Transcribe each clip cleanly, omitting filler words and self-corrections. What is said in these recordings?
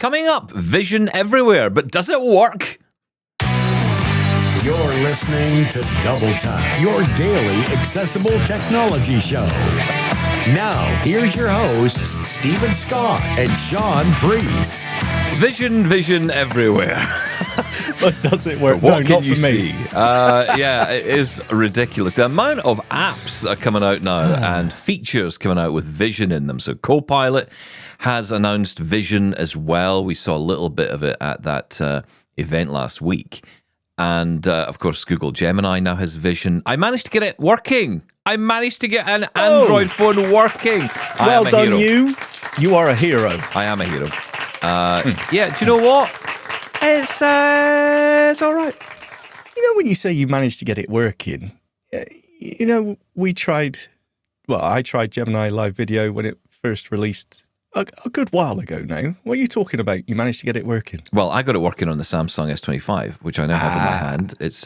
Coming up, vision everywhere, but does it work? You're listening to Double Time, your daily accessible technology show. Now, here's your hosts, Stephen Scott and Shaun Priest. Vision everywhere. But does it work? But what no, can not you for me. see? Yeah, it is ridiculous. The amount of apps that are coming out now and features coming out with vision in them. So Copilot has announced vision as well. We saw a little bit of it at that event last week. And, of course, Google Gemini now has vision. I managed to get it working. I managed to get an Android phone working. Well done, you. You are a hero. I am a hero. Yeah, do you know what? It's all right. You know, when you say you managed to get it working, you know, I tried Gemini Live Video when it first released a good while ago now. What are you talking about? You managed to get it working? Well, I got it working on the Samsung S25, which I now have in my hand. It's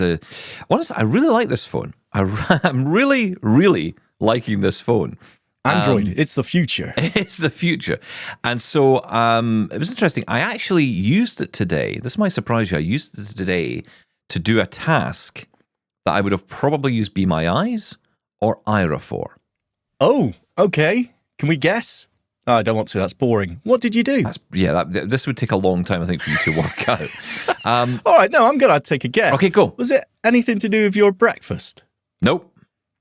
honestly, I really like this phone. I'm really, really liking this phone. Android, it's the future. It's the future. And so it was interesting. I actually used it today. This might surprise you. I used it today to do a task that I would have probably used Be My Eyes or Aira for. Oh, okay. Can we guess? Oh, I don't want to. That's boring. What did you do? This would take a long time, I think, for you to work out. All right, no, I'm going to take a guess. Okay, go. Was it anything to do with your breakfast? Nope.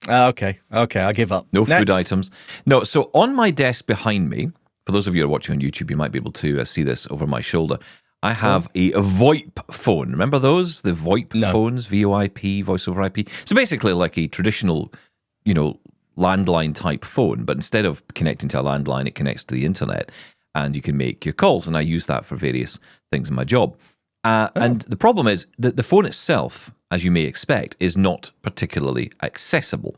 Okay, I give up. No Next. food items. No, so on my desk behind me, for those of you who are watching on YouTube, you might be able to see this over my shoulder. I have a VoIP phone. Remember those? The VoIP phones, VoIP, VoiceOver IP. So basically like a traditional, landline type phone, but instead of connecting to a landline, it connects to the internet and you can make your calls. And I use that for various things in my job. And the problem is that the phone itself, as you may expect, is not particularly accessible.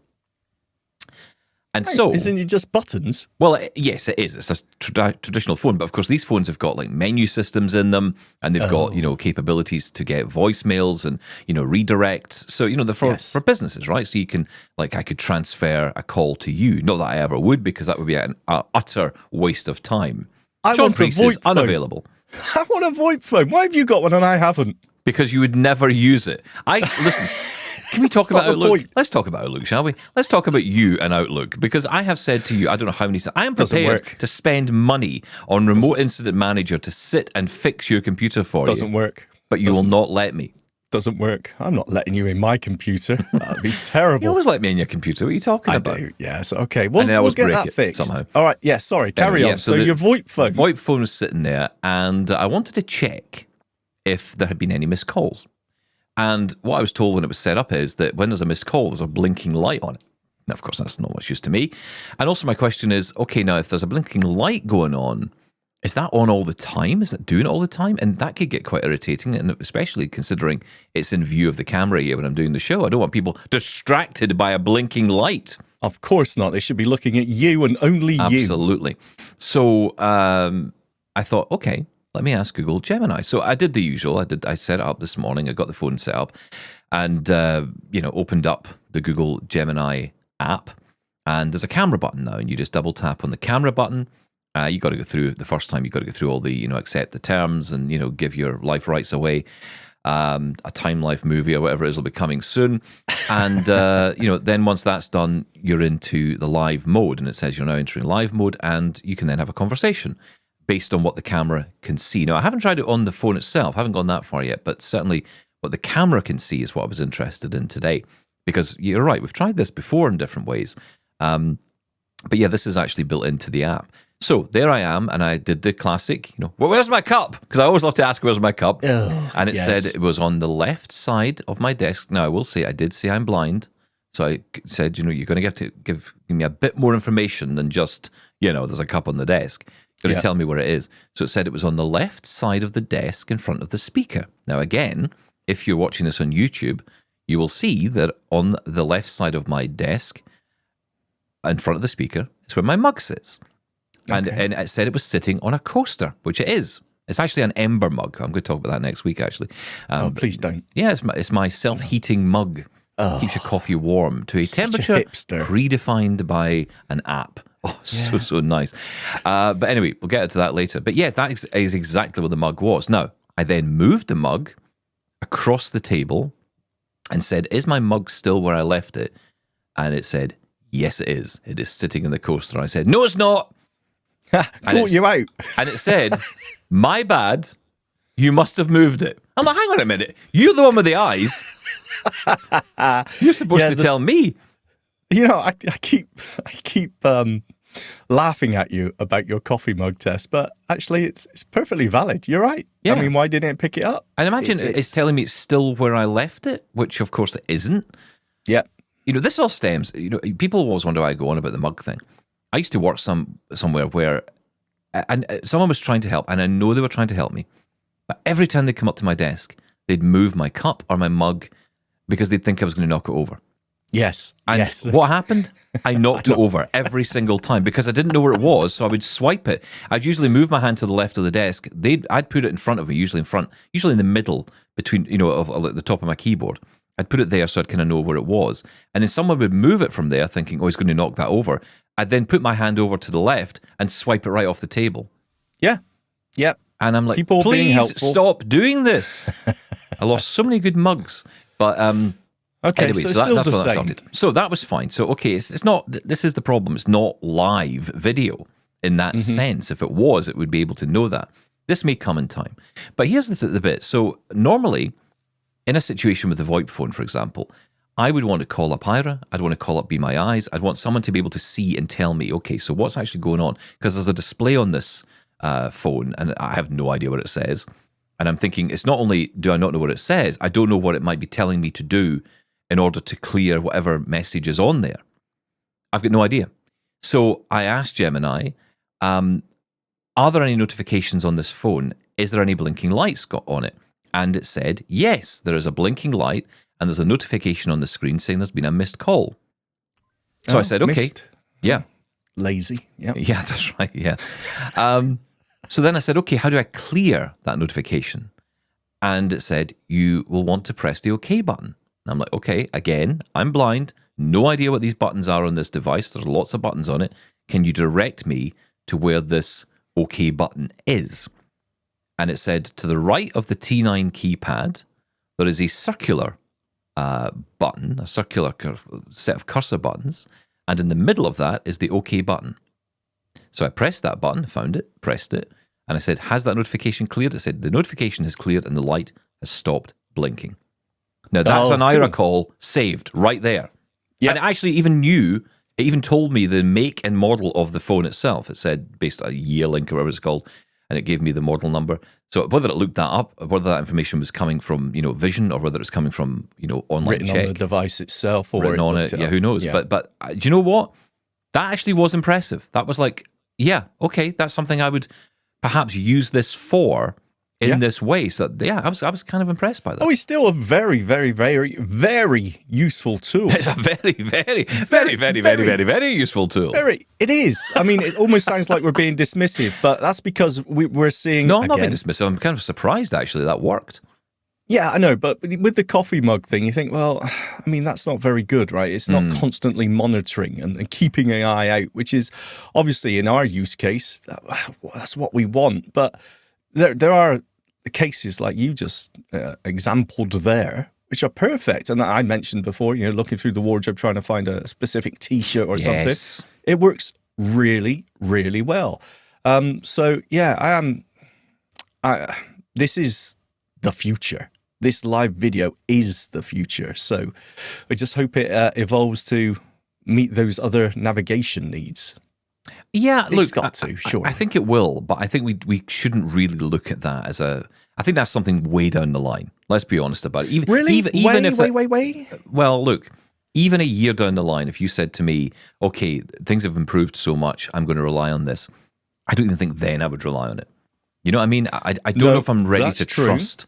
And so, isn't it just buttons? Well, yes, it is. It's a traditional phone, but of course, these phones have got like menu systems in them, and they've got capabilities to get voicemails and redirects. So they're for businesses, right? So you can I could transfer a call to you. Not that I ever would, because that would be an utter waste of time. Shaun Priest is unavailable. I want a VoIP phone. Why have you got one and I haven't? Because you would never use it. Listen. Can we talk about Outlook? Point. Let's talk about Outlook, shall we? Let's talk about you and Outlook, because I have said to you, I don't know how many times, I am prepared to spend money on Remote Incident Manager to sit and fix your computer for you. Doesn't work. But you will not let me. Doesn't work. I'm not letting you in my computer. That would be terrible. You always let me in your computer. What are you talking about? I do, yes. Okay, we'll get that fixed. Somehow. All right, yes, sorry, carry on. So your VoIP phone. VoIP phone was sitting there, and I wanted to check if there had been any missed calls. And what I was told when it was set up is that when there's a missed call, there's a blinking light on it. Now, of course, that's not much use to me. And also my question is, okay, now if there's a blinking light going on, is that on all the time? Is that doing it all the time? And that could get quite irritating, and especially considering it's in view of the camera here when I'm doing the show. I don't want people distracted by a blinking light. Of course not. They should be looking at you and only you. Absolutely. So I thought, okay, let me ask Google Gemini. So I did the usual. I set it up this morning. I got the phone set up and, opened up the Google Gemini app. And there's a camera button now, and you just double tap on the camera button. You got to go through the first time. You got to go through all the, accept the terms and, give your life rights away. A Time Life movie or whatever it is will be coming soon. And, then once that's done, you're into the live mode, and it says you're now entering live mode, and you can then have a conversation based on what the camera can see. Now, I haven't tried it on the phone itself. I haven't gone that far yet, but certainly what the camera can see is what I was interested in today. Because you're right, we've tried this before in different ways. But yeah, this is actually built into the app. So there I am, and I did the classic, well, where's my cup? Because I always love to ask, where's my cup? And it said it was on the left side of my desk. Now, I will say, I did say I'm blind. So I said, you're going to have to give me a bit more information than just, there's a cup on the desk. Going to tell me where it is. So it said it was on the left side of the desk in front of the speaker. Now, again, if you're watching this on YouTube, you will see that on the left side of my desk, in front of the speaker, is where my mug sits. Okay. And it said it was sitting on a coaster, which it is. It's actually an Ember mug. I'm going to talk about that next week, actually. Please don't. Yeah, it's my self-heating mug. Keeps your coffee warm to a temperature predefined by an app. Oh, so nice. But anyway, we'll get into that later. But yeah, that is exactly what the mug was. Now, I then moved the mug across the table and said, is my mug still where I left it? And it said, yes, it is. It is sitting in the coaster. I said, no, it's not. Caught you out. And it said, my bad. You must have moved it. I'm like, hang on a minute. You're the one with the eyes. You're supposed to tell me. You know, I keep laughing at you about your coffee mug test, but actually it's perfectly valid. You're right. Yeah. I mean, why didn't it pick it up? And imagine it's telling me it's still where I left it, which of course it isn't. Yeah. You know, this all stems, you know, people always wonder why I go on about the mug thing. I used to work somewhere where and someone was trying to help, and I know they were trying to help me, but every time they'd come up to my desk, they'd move my cup or my mug because they'd think I was going to knock it over. Yes. And yes. what happened? I knocked it over every single time because I didn't know where it was, so I would swipe it. I'd usually move my hand to the left of the desk. I'd put it in front of me, usually in the middle between, you know, of the top of my keyboard. I'd put it there so I'd kind of know where it was. And then someone would move it from there thinking, oh, he's going to knock that over. I'd then put my hand over to the left and swipe it right off the table. Yeah. Yep. And I'm like, People being please helpful. stop doing this. I lost so many good mugs. But Okay, anyway, so so still that's the where that same. started. So that was fine. So, okay, it's not, this is the problem. It's not live video in that sense. If it was, it would be able to know that. This may come in time. But here's the bit. So normally, in a situation with the VoIP phone, for example, I would want to call up Aira. I'd want to call up Be My Eyes. I'd want someone to be able to see and tell me, okay, so what's actually going on? Because there's a display on this phone, and I have no idea what it says. And I'm thinking, it's not only do I not know what it says, I don't know what it might be telling me to do in order to clear whatever message is on there. I've got no idea. So I asked Gemini, are there any notifications on this phone? Is there any blinking lights got on it? And it said, yes, there is a blinking light and there's a notification on the screen saying there's been a missed call. So I said, okay. Missed. Yeah. Lazy. Yeah. Yeah, that's right. Yeah. So then I said, okay, how do I clear that notification? And it said, you will want to press the OK button. And I'm like, okay, again, I'm blind, no idea what these buttons are on this device. There are lots of buttons on it. Can you direct me to where this OK button is? And it said, to the right of the T9 keypad, there is a circular button, a circular set of cursor buttons. And in the middle of that is the OK button. So I pressed that button, found it, pressed it, and I said, has that notification cleared? It said, the notification has cleared and the light has stopped blinking. Now, that's an Aira call saved right there. Yep. And it actually even knew, it even told me the make and model of the phone itself. It said, based on a year link or whatever it's called, and it gave me the model number. So whether it looked that up, whether that information was coming from, you know, Vision, or whether it's coming from, you know, online Written check. on the device itself, or written on it, yeah, who knows? Yeah. But do you know what? That actually was impressive. That was like, yeah, okay, that's something I would perhaps use this for in this way. So yeah, I was kind of impressed by that. Oh, it's still a very, very, very, very useful tool. It's a very, very, very, very, very, very, very useful tool. It is. I mean, it almost sounds like we're being dismissive, but that's because we're seeing. No, I'm not being dismissive. I'm kind of surprised actually that worked. Yeah, I know, but with the coffee mug thing, you think, well, I mean, that's not very good, right? It's not constantly monitoring and keeping an eye out, which is obviously in our use case, that's what we want. But there are cases like you just exampled there, which are perfect. And I mentioned before, you know, looking through the wardrobe, trying to find a specific T-shirt or something. It works really, really well. So yeah, this is the future. This live video is the future. So I just hope it evolves to meet those other navigation needs. Yeah, It's got to, sure. I think it will, but I think we shouldn't really look at that as a. I think that's something way down the line. Let's be honest about it. Wait. Well, look, even a year down the line, if you said to me, okay, things have improved so much, I'm going to rely on this, I don't even think then I would rely on it. You know what I mean? I don't know if I'm ready to trust,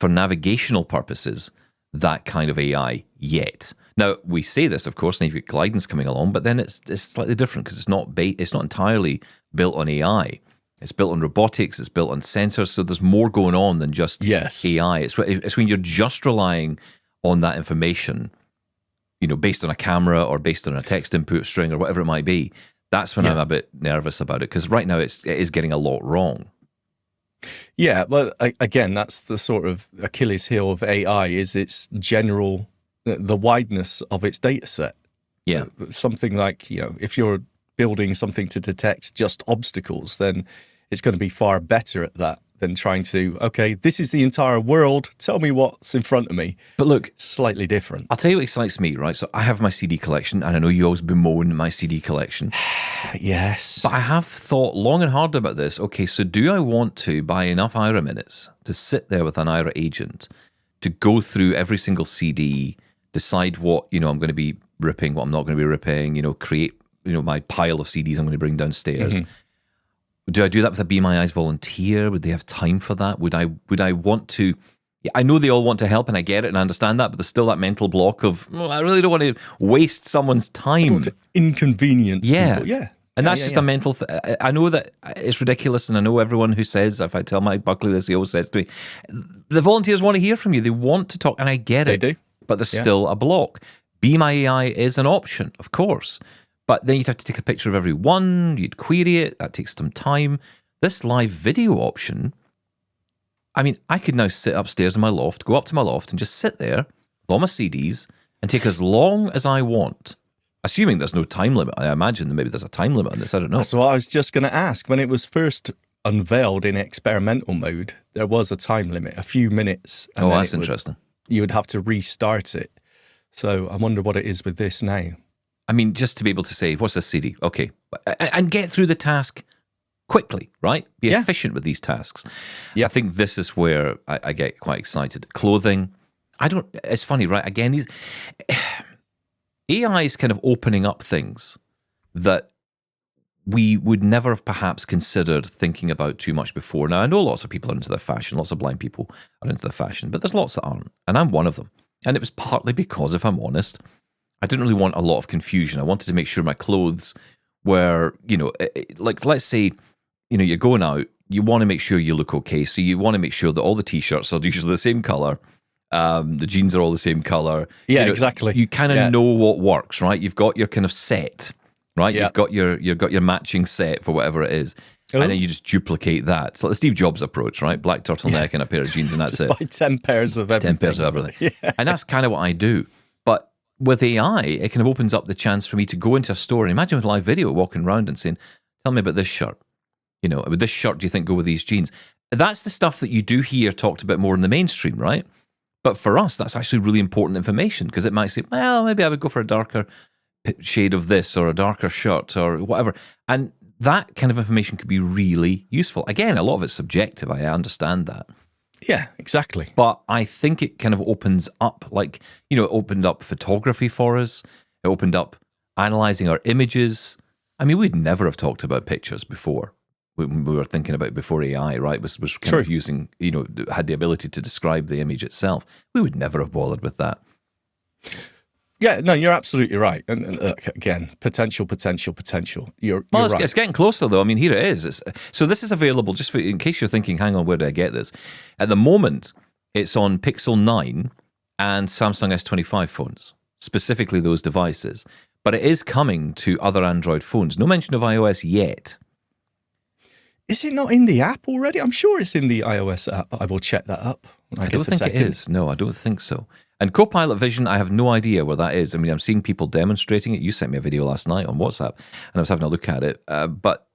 for navigational purposes, that kind of AI yet. Now, we say this, of course, and you've got guidance coming along, but then it's slightly different because it's not entirely built on AI. It's built on robotics, it's built on sensors, so there's more going on than just AI. It's when you're just relying on that information, you know, based on a camera or based on a text input string or whatever it might be, That's when I'm a bit nervous about it, because right now it is getting a lot wrong. Yeah, well, again, that's the sort of Achilles heel of AI, is its general, the wideness of its data set. Yeah. Something like, if you're building something to detect just obstacles, then it's going to be far better at that than trying to, okay, this is the entire world, tell me what's in front of me. But look, slightly different. I'll tell you what excites me, right? So I have my CD collection, and I know you always bemoan my CD collection. Yes. But I have thought long and hard about this. Okay, so do I want to buy enough Aira minutes to sit there with an Aira agent to go through every single CD, decide what, I'm going to be ripping, what I'm not going to be ripping, create, my pile of CDs I'm going to bring downstairs. Mm-hmm. Do I do that with a Be My Eyes volunteer? Would they have time for that? Would I want to? I know they all want to help, and I get it and I understand that, but there's still that mental block of, I really don't want to waste someone's time. I don't want to inconvenience people. Yeah. And that's just a mental I know that it's ridiculous, and I know everyone who says, if I tell Mike Buckley this, he always says to me, the volunteers want to hear from you. They want to talk, and I get it. They do. But there's still a block. Be My AI is an option, of course. But then you'd have to take a picture of every one, you'd query it, that takes some time. This live video option, I mean, I could now sit upstairs in my loft, go up to my loft and just sit there, with all my CDs, and take as long as I want. Assuming there's no time limit. I imagine that maybe there's a time limit on this, I don't know. That's what I was just going to ask. When it was first unveiled in experimental mode, there was a time limit, a few minutes. And that's interesting. You would have to restart it. So I wonder what it is with this now. I mean, just to be able to say, what's this CD? Okay. And get through the task quickly, right? Be efficient with these tasks. Yeah. I think this is where I get quite excited. Clothing. It's funny, right? Again, these AI is kind of opening up things that we would never have perhaps considered thinking about too much before. Now, I know lots of people are into their fashion, lots of blind people are into their fashion, but there's lots that aren't. And I'm one of them. And it was partly because, if I'm honest, I didn't really want a lot of confusion. I wanted to make sure my clothes were, like, let's say, you're going out, you want to make sure you look okay. So you want to make sure that all the T-shirts are usually the same color. The jeans are all the same color. Yeah, exactly. You kind of know what works, right? You've got your kind of set, right? Yeah. You've got your matching set for whatever it is. Oh. And then you just duplicate that. It's like the Steve Jobs approach, right? Black turtleneck and a pair of jeans, and that's just it. Buy 10 pairs of everything. 10 pairs of everything. Yeah. And that's kind of what I do. But with AI, it kind of opens up the chance for me to go into a store and imagine with live video walking around and saying, tell me about this shirt. With this shirt, do you think go with these jeans? That's the stuff that you do hear talked about more in the mainstream, right? But for us, that's actually really important information, because it might say, well, maybe I would go for a darker shade of this or a darker shirt or whatever. And that kind of information could be really useful. Again, a lot of it's subjective. I understand that. Yeah, exactly. But I think it kind of opens up, it opened up photography for us. It opened up analyzing our images. I mean, we'd never have talked about pictures before. We were thinking about it before AI, right? Was kind of using, had the ability to describe the image itself. We would never have bothered with that. Yeah, no, you're absolutely right. And again, potential. You're right. It's getting closer, though. I mean, here it is. So this is available, just in case you're thinking, hang on, where did I get this? At the moment, it's on Pixel 9 and Samsung S25 phones, specifically those devices. But it is coming to other Android phones. No mention of iOS yet. Is it not in the app already? I'm sure it's in the iOS app. I will check that up. I don't think it is. No, I don't think so. And Copilot Vision, I have no idea where that is. I mean, I'm seeing people demonstrating it. You sent me a video last night on WhatsApp, and I was having a look at it. But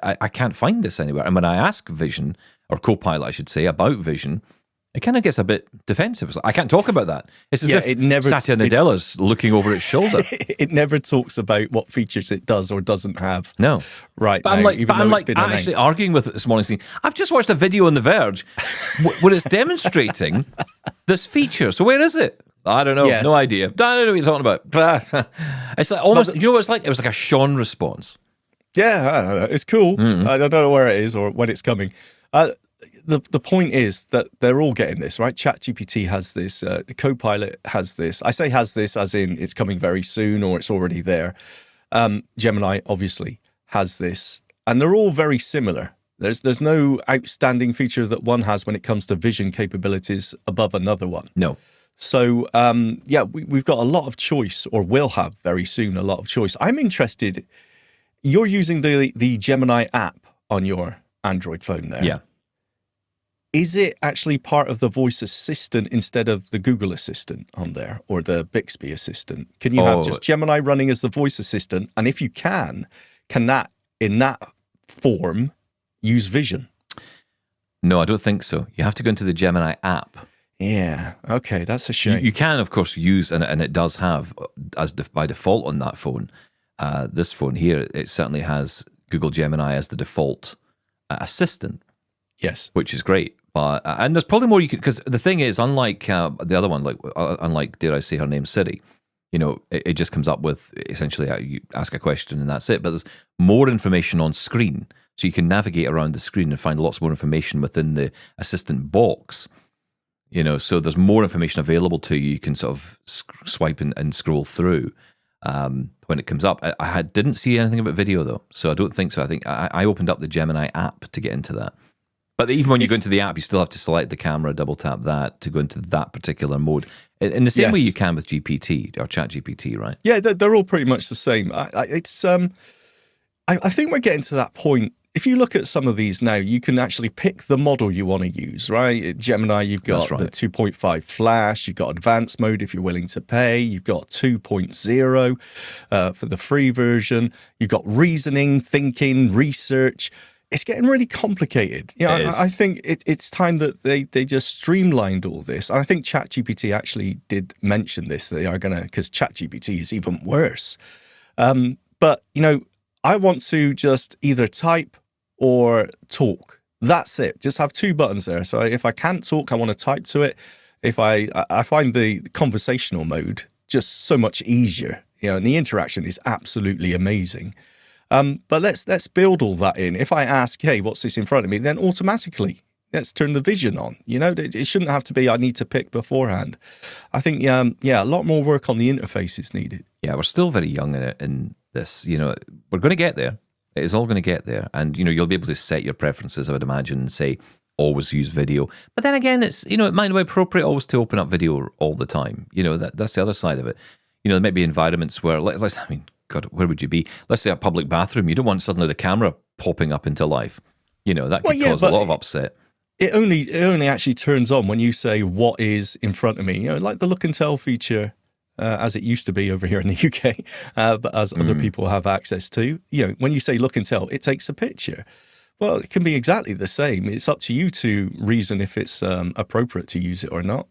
I can't find this anywhere. And when I ask Vision, or Copilot, I should say, about Vision, it kind of gets a bit defensive. It's like, I can't talk about that. It's as if Satya Nadella's looking over its shoulder. It never talks about what features it does or doesn't have. No. Right. But now, I'm actually arguing with it this morning, saying, I've just watched a video on The Verge where it's demonstrating this feature. So where is it? I don't know. Yes. No idea. I don't know what you're talking about. It's like almost, you know what it's like? It was like a Shaun response. Yeah, I don't know. It's cool. Mm-hmm. I don't know where it is or when it's coming. The point is that they're all getting this, right? ChatGPT has this, Copilot has this. I say has this as in it's coming very soon or it's already there. Gemini obviously has this, and they're all very similar. There's no outstanding feature that one has when it comes to vision capabilities above another one. No. So, we've got a lot of choice, or will have very soon a lot of choice. I'm interested. you're using the Gemini app on your Android phone there. Yeah. Is it actually part of the voice assistant instead of the Google Assistant on there, or the Bixby Assistant? Can you have just Gemini running as the voice assistant? And if you can that, in that form, use Vision? No, I don't think so. You have to go into the Gemini app. Yeah. Okay, that's a shame. You can, of course, use, and it does have, by default on that phone, this phone here, it certainly has Google Gemini as the default assistant. Yes. Which is great. But and there's probably more you could, because the thing is, unlike the other one, unlike, dare I say, her name, Siri, it just comes up with, essentially, you ask a question and that's it. But there's more information on screen. So you can navigate around the screen and find lots more information within the assistant box. So there's more information available to you. You can sort of swipe and scroll through when it comes up. I didn't see anything about video, though, so I don't think so. I think I opened up the Gemini app to get into that. But even when you go into the app, you still have to select the camera, double tap that to go into that particular mode. In the same way you can with GPT or ChatGPT, right? Yeah, they're all pretty much the same. I think we're getting to that point. If you look at some of these now, you can actually pick the model you want to use, right? At Gemini, you've got the 2.5 Flash, you've got advanced mode if you're willing to pay, you've got 2.0 for the free version, you've got reasoning, thinking, research. It's getting really complicated. I think it's time that they just streamlined all this. I think ChatGPT actually did mention this, that they are going to, because ChatGPT is even worse. But, I want to just either type or talk. That's it. Just have two buttons there. So if I can't talk, I want to type to it. If I find the conversational mode just so much easier, and the interaction is absolutely amazing. But let's build all that in. If I ask, hey, what's this in front of me? Then automatically, let's turn the vision on. It shouldn't have to be, I need to pick beforehand. I think, a lot more work on the interface is needed. Yeah, we're still very young in this. We're going to get there. It is all going to get there. And, you'll be able to set your preferences, I would imagine, and say, always use video. But then again, it's, it might not be appropriate always to open up video all the time. That's the other side of it. There might be environments where, God, where would you be? Let's say a public bathroom. You don't want suddenly the camera popping up into life. That could cause a lot of upset. It only actually turns on when you say, what is in front of me? Like the look and tell feature, as it used to be over here in the UK, but as other people have access to. When you say look and tell, it takes a picture. Well, it can be exactly the same. It's up to you to reason if it's appropriate to use it or not.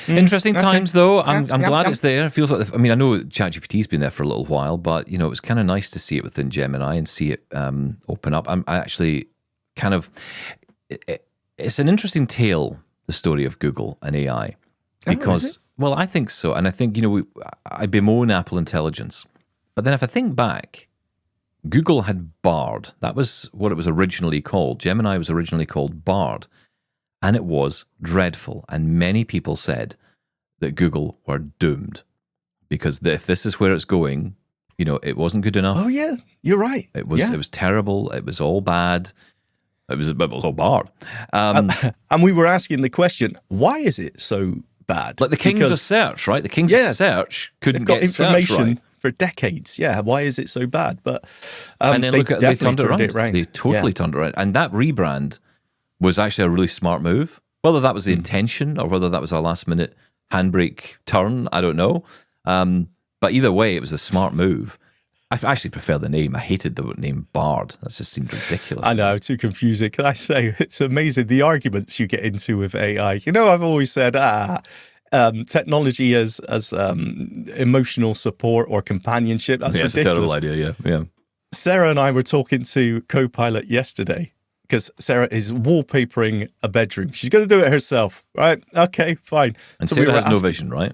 Interesting times, though. I'm glad it's there. It feels like, I know ChatGPT's been there for a little while, but, it was kind of nice to see it within Gemini and see it open up. I actually kind of, it's an interesting tale, the story of Google and AI, because, well, I think so. And I think, I bemoan Apple Intelligence. But then if I think back, Google had Bard. That was what it was originally called. Gemini was originally called Bard. And it was dreadful. And many people said that Google were doomed because if this is where it's going, it wasn't good enough. Oh, yeah, you're right. It was terrible. It was all bad. It was all Bard. And we were asking the question, why is it so bad? Like the kings of search, right? The kings of search couldn't get information search right. For decades. Yeah, why is it so bad? But and then they turned it around. Right. They totally turned it around. And that rebrand was actually a really smart move. Whether that was the intention or whether that was a last-minute handbrake turn, I don't know. But either way, it was a smart move. I actually prefer the name. I hated the name Bard. That just seemed ridiculous. I know, too confusing. Can I say, it's amazing the arguments you get into with AI. I've always said, technology as emotional support or companionship. That's ridiculous. It's a terrible idea, yeah. Sarah and I were talking to Copilot yesterday because Sarah is wallpapering a bedroom. She's going to do it herself, right? Okay, fine. And so Sarah has no vision, right?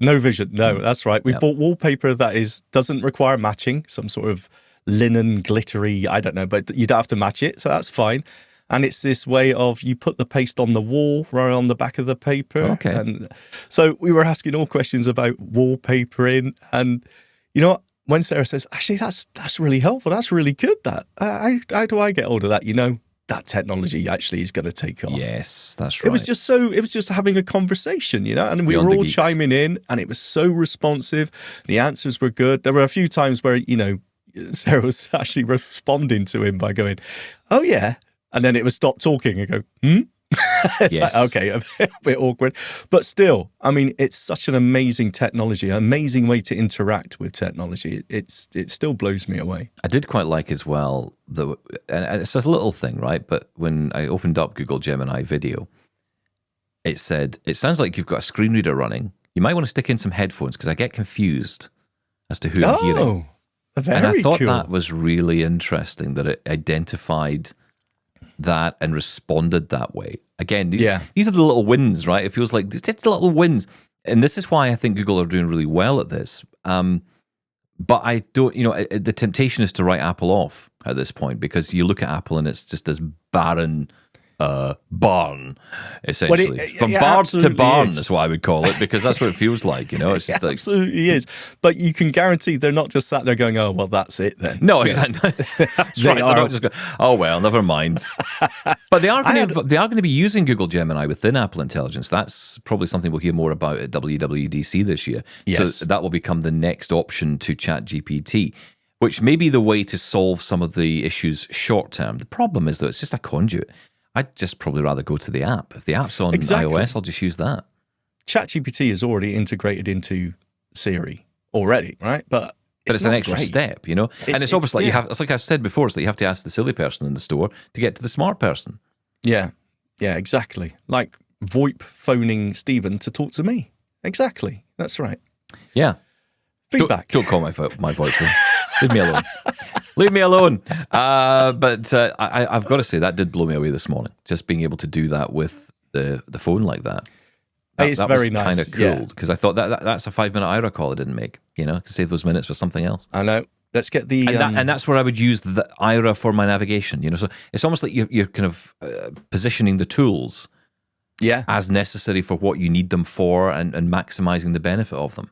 No vision, no, that's right. We bought wallpaper that doesn't require matching, some sort of linen, glittery, I don't know, but you don't have to match it, so that's fine. And it's this way of you put the paste on the wall right on the back of the paper. Okay. And so we were asking all questions about wallpapering. And when Sarah says, actually, that's really helpful. That's really good. That how do I get hold of that? That technology actually is going to take off. Yes, that's right. It was just having a conversation, and we were all chiming in and it was so responsive. The answers were good. There were a few times where, Sarah was actually responding to him by going, "Oh yeah," and then it would stop talking and go, "Hmm." It's Yes. like, okay, a bit awkward, but still, I mean, it's such an amazing technology, an amazing way to interact with technology. It still blows me away. I did quite like as well, and it's a little thing, right? But when I opened up Google Gemini Video, it said, it sounds like you've got a screen reader running. You might want to stick in some headphones because I get confused as to who I'm hearing. Very And I thought cool. that was really interesting that it identified that and responded that way. Again, these are the little wins, right? It feels like it's the little wins. And this is why I think Google are doing really well at this. But I don't, the temptation is to write Apple off at this point because you look at Apple and it's just this barren barn, essentially. From barn to barn is what I would call it, because that's what it feels like, It's just like, absolutely is. But you can guarantee they're not just sat there going, "Oh, well, that's it then." No, exactly. That's right. They're not just going, "Oh well, never mind." But they are going to be using Google Gemini within Apple Intelligence. That's probably something we'll hear more about at WWDC this year. Yes. So that will become the next option to ChatGPT, which may be the way to solve some of the issues short term. The problem is, though, it's just a conduit. I'd just probably rather go to the app. If the app's on iOS, I'll just use that. ChatGPT is already integrated into Siri already, right? But it's an extra step, And it's almost like it's like I've said before, it's like you have to ask the silly person in the store to get to the smart person. Yeah, exactly. Like VoIP phoning Stephen to talk to me. Exactly. That's right. Yeah. Feedback. Don't call my VoIP. Leave me alone. Leave me alone. But I've got to say, that did blow me away this morning. Just being able to do that with the phone like that. It's that very was nice. Kind of cool, because I thought that's a 5-minute Aira call I didn't make. To save those minutes for something else. I know. Let's get the and that's where I would use the Aira for my navigation. So it's almost like you're kind of positioning the tools, as necessary for what you need them for, and maximizing the benefit of them.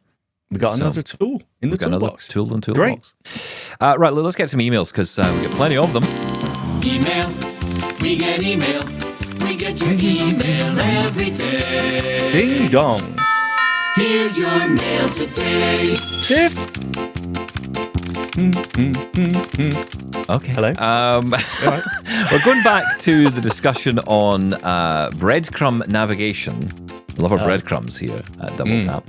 We got another tool in the toolbox. Tool and toolbox. Right, let's get some emails because we get plenty of them. Email. We get email. We get your email every day. Ding dong. Here's your mail today. Okay. Hello. We're going back to the discussion on breadcrumb navigation. Love our breadcrumbs here at Double Tap.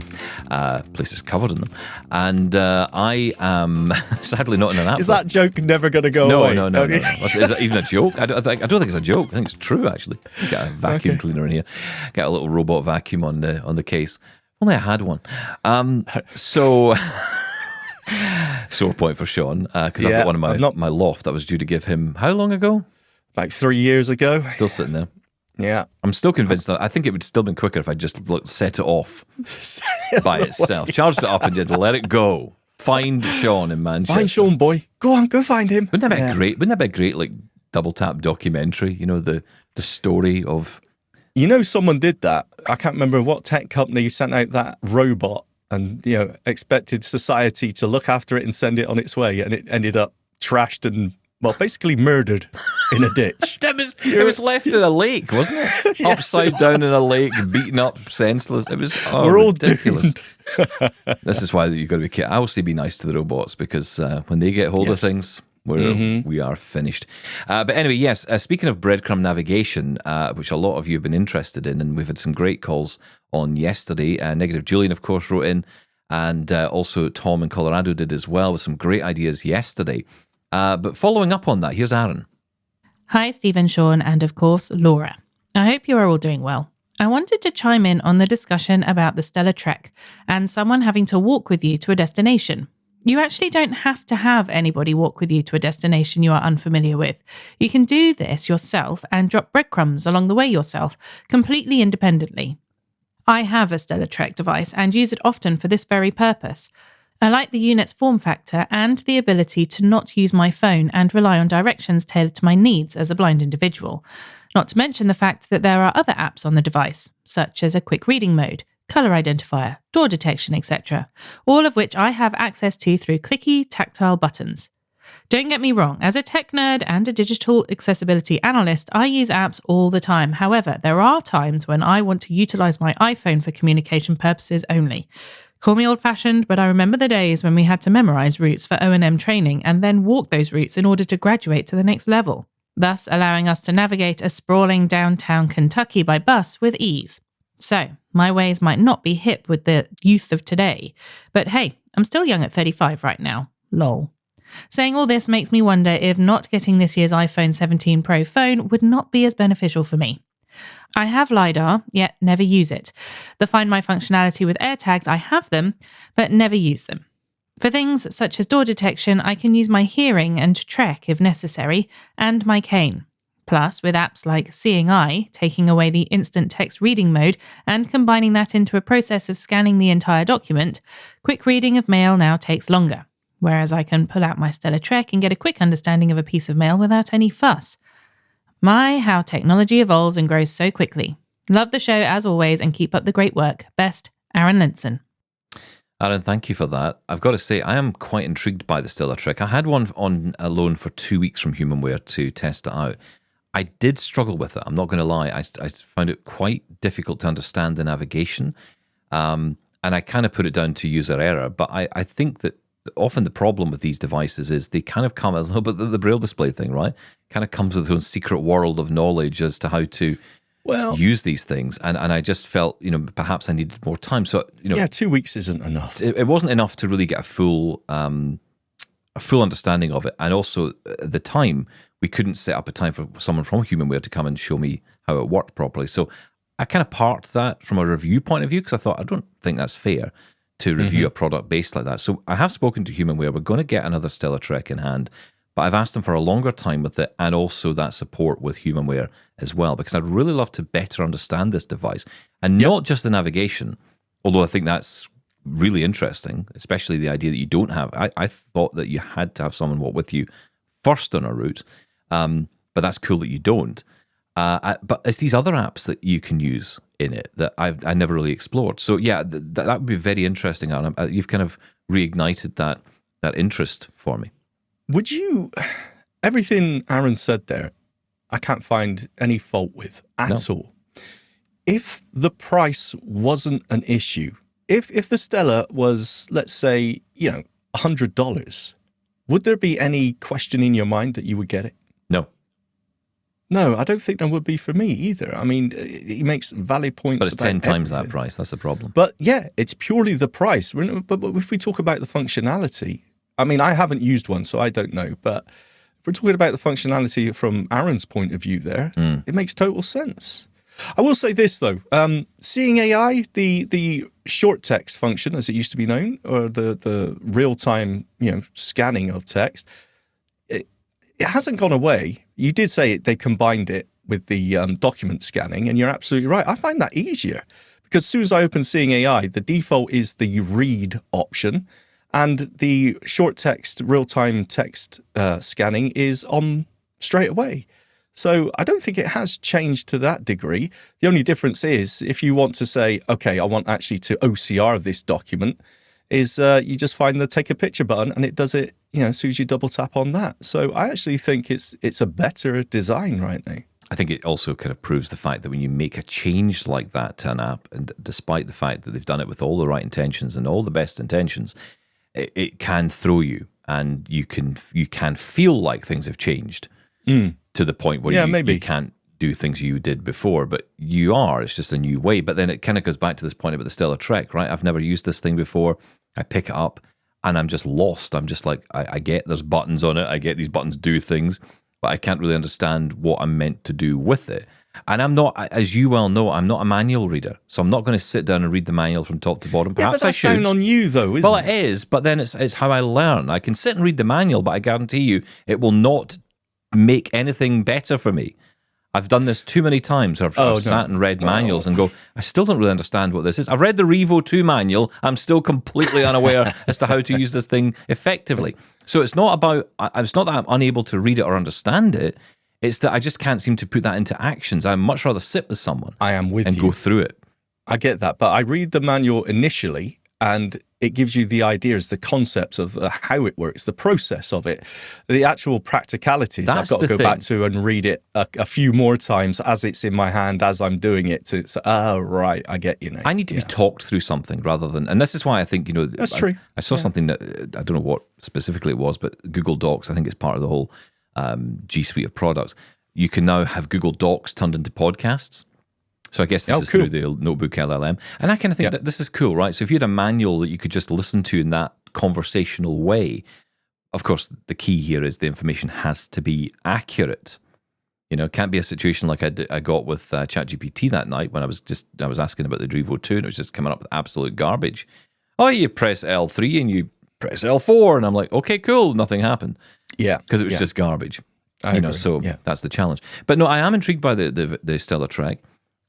Place is covered in them. And I am sadly not in an app. Is that joke never going to go away? No. Is that even a joke? I don't think it's a joke. I think it's true, actually. Get a vacuum cleaner in here. Get a little robot vacuum on the case. Only I had one. So... Sore point for Shaun, because I've got one in my loft that was due to give him how long ago? Like 3 years ago. Still sitting there. Yeah. I'm still convinced that I think it would still been quicker if I just set it off by itself. Charged it up and just let it go. Find Shaun in Manchester. Find Shaun, boy. Go on, go find him. Wouldn't that be great? Wouldn't that be a great like Double Tap documentary? The story of... someone did that. I can't remember what tech company sent out that robot and, expected society to look after it and send it on its way. And it ended up trashed and, basically murdered in a ditch. It was left in a lake, wasn't it? Yes, Upside down in a lake, beaten up, senseless. It was We're all ridiculous. doomed. This is why you've got to be careful. I will say be nice to the robots, because when they get hold of things, we are finished. But anyway, yes, speaking of breadcrumb navigation, which a lot of you have been interested in, and we've had some great calls on yesterday. Negative Julian, of course, wrote in, and also Tom in Colorado did as well, with some great ideas yesterday. But following up on that, here's Aaron. Hi, Stephen, Shaun, and of course, Laura. I hope you are all doing well. I wanted to chime in on the discussion about the Stellar Trek and someone having to walk with you to a destination. You actually don't have to have anybody walk with you to a destination you are unfamiliar with. You can do this yourself and drop breadcrumbs along the way yourself, completely independently. I have a Stellar Trek device and use it often for this very purpose. I like the unit's form factor and the ability to not use my phone and rely on directions tailored to my needs as a blind individual. Not to mention the fact that there are other apps on the device, such as a quick reading mode, colour identifier, door detection, etc., all of which I have access to through clicky, tactile buttons. Don't get me wrong, as a tech nerd and a digital accessibility analyst, I use apps all the time. However, there are times when I want to utilise my iPhone for communication purposes only. Call me old-fashioned, but I remember the days when we had to memorize routes for O&M training and then walk those routes in order to graduate to the next level, thus allowing us to navigate a sprawling downtown Kentucky by bus with ease. So, my ways might not be hip with the youth of today, but hey, I'm still young at 35 right now. Lol. Saying all this makes me wonder if not getting this year's iPhone 17 Pro phone would not be as beneficial for me. I have LiDAR, yet never use it. The Find My functionality with AirTags, I have them, but never use them. For things such as door detection, I can use my hearing and Trek if necessary, and my cane. Plus, with apps like Seeing Eye, taking away the instant text reading mode and combining that into a process of scanning the entire document, quick reading of mail now takes longer. Whereas I can pull out my Stellar Trek and get a quick understanding of a piece of mail without any fuss. My, how technology evolves and grows so quickly. Love the show as always and keep up the great work. Best, Aaron Linson. Aaron, thank you for that. I've got to say, I am quite intrigued by the Stellar Trek. I had one on a loan for 2 weeks from Humanware to test it out. I did struggle with it. I'm not going to lie. I found it quite difficult to understand the navigation. And I kind of put it down to user error. But I think that often the problem with these devices is they kind of come a little bit the Braille display thing, right? Kind of comes with its own secret world of knowledge as to how to use these things. And I just felt, perhaps I needed more time. So, yeah, 2 weeks isn't enough. It wasn't enough to really get a full understanding of it. And also at the time, we couldn't set up a time for someone from Humanware to come and show me how it worked properly. So I kind of parked that from a review point of view because I thought, I don't think that's fair to review a product based like that. So I have spoken to Humanware. We're going to get another Stellar Trek in hand, but I've asked them for a longer time with it and also that support with Humanware as well, because I'd really love to better understand this device and not just the navigation, although I think that's really interesting, especially the idea that you don't have. I thought that you had to have someone with you first on a route, but that's cool that you don't. But it's these other apps that you can use in it that I never really explored. So yeah, that would be very interesting, Aaron. You've kind of reignited that interest for me. Would you? Everything Aaron said there, I can't find any fault with at all. If the price wasn't an issue, if the Stellar was, let's say, $100, would there be any question in your mind that you would get it? No, I don't think there would be for me either. I mean, he makes valid points. But it's 10 times everything. that price. That's the problem. But yeah, it's purely the price. But if we talk about the functionality, I mean, I haven't used one, so I don't know. But if we're talking about the functionality from Aaron's point of view there, it makes total sense. I will say this, though. Seeing AI, the short text function, as it used to be known, or the real-time scanning of text, it hasn't gone away. You did say they combined it with the document scanning, and you're absolutely right. I find that easier because as soon as I open Seeing AI, the default is the read option, and the short text, real-time text scanning is on straight away. So I don't think it has changed to that degree. The only difference is if you want to say, okay, I want actually to OCR this document, is you just find the take a picture button and it does it, as soon as you double tap on that. So I actually think it's a better design right now. I think it also kind of proves the fact that when you make a change like that to an app, and despite the fact that they've done it with all the right intentions and all the best intentions, it can throw you, and you can feel like things have changed to the point where you can't do things you did before, but it's just a new way. But then it kind of goes back to this point about the Stellar Trek, right? I've never used this thing before. I pick it up and I'm just lost. I'm just like, I get there's buttons on it. I get these buttons do things, but I can't really understand what I'm meant to do with it. And I'm not, as you well know, I'm not a manual reader. So I'm not going to sit down and read the manual from top to bottom. Perhaps but that's I should. down on you though, isn't it? Well, it is, but then it's how I learn. I can sit and read the manual, but I guarantee you it will not make anything better for me. I've done this too many times. I've sat and read manuals and go, I still don't really understand what this is. I've read the Revo 2 manual. I'm still completely unaware as to how to use this thing effectively. So it's not that I'm unable to read it or understand it. It's that I just can't seem to put that into actions. I'd much rather sit with someone I am with and you. go through it. I get that. But I read the manual initially and it gives you the ideas, the concepts of how it works, the process of it, the actual practicalities. That's I've got to the go back thing. to and read it a few more times as it's in my hand, as I'm doing it. To say, oh, right, I get you now. I need to be talked through something rather than, and this is why I think, That's true. I saw something that, I don't know what specifically it was, but Google Docs, I think it's part of the whole G Suite of products. You can now have Google Docs turned into podcasts. So I guess this is cool. through the Notebook LLM. And I kind of think that this is cool, right? So if you had a manual that you could just listen to in that conversational way, of course, the key here is the information has to be accurate. It can't be a situation like I got with ChatGPT that night when I was asking about the Drevo 2 and it was just coming up with absolute garbage. Oh, you press L3 and you press L4. And I'm like, okay, cool. Nothing happened. Yeah. Because it was just garbage. I agree. So that's the challenge. But no, I am intrigued by the Stellar Trek.